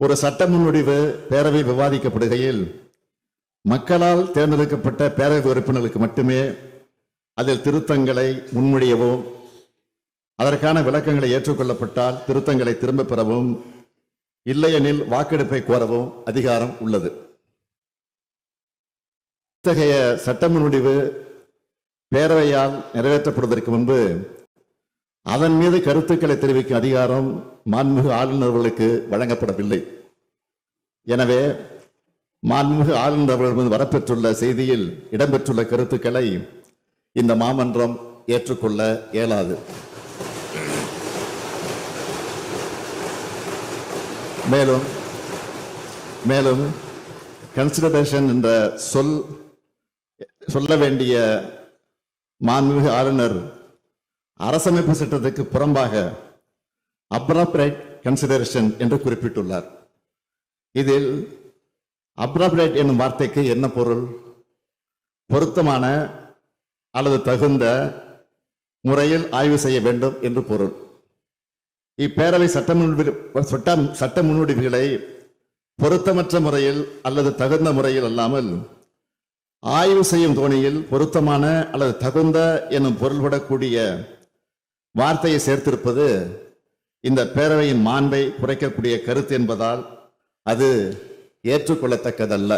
ஒரு சட்ட முன்வடிவு பேரவை விவாதிக்கப்படுகையில் மக்களால் தேர்ந்தெடுக்கப்பட்ட பேரவை உறுப்பினர்களுக்கு மட்டுமே அதில் திருத்தங்களை முன்மொழியவோ அதற்கான விளக்கங்களை ஏற்றுக்கொள்ளப்பட்டால் திருத்தங்களை திரும்ப பெறவும் இல்லையெனில் வாக்கெடுப்பை கோரவும் அதிகாரம் உள்ளது. இத்தகைய சட்ட முன்வடிவு பேரவையால் நிறைவேற்றப்படுவதற்கு முன்பு அதன் மீது கருத்துக்களை தெரிவிக்கும் அதிகாரம் மாண்புமிகு ஆளுநர்களுக்கு வழங்கப்படவில்லை. எனவே மாண்புமிகு ஆளுநர் அவர்களிடம் வரப்பெற்றுள்ள செய்தியில் இடம்பெற்றுள்ள கருத்துக்களை இந்த மாமன்றம் ஏற்றுக்கொள்ள இயலாது. மேலும் கன்சிடரேஷன் என்ற சொல்ல வேண்டிய மாண்புமிகு ஆளுநர் அரசமைப்பு சட்டத்துக்கு புறம்பாக அப்ராப்ரியேட் கன்சிடரேஷன் என்று குறிப்பிட்டுள்ளார். இதில் அப்ராப்ரியேட் என்னும் வார்த்தைக்கு என்ன பொருள்? பொருத்தமான அல்லது தகுந்த முறையில் ஆய்வு செய்ய வேண்டும் என்று பொருள். இப்பேரவை சட்ட முன்வடிவுகளை பொருத்தமற்ற முறையில் அல்லது தகுந்த முறையில் அல்லாமல் ஆய்வு செய்யும் தோணியில் பொருத்தமான அல்லது தகுந்த எனும் பொருள்படக்கூடிய வார்த்தையை சேர்த்திருப்பது இந்த பேரவையின் மாண்பை குறைக்கக்கூடிய கருத்து என்பதால் அது ஏற்றுக்கொள்ளத்தக்கதல்ல.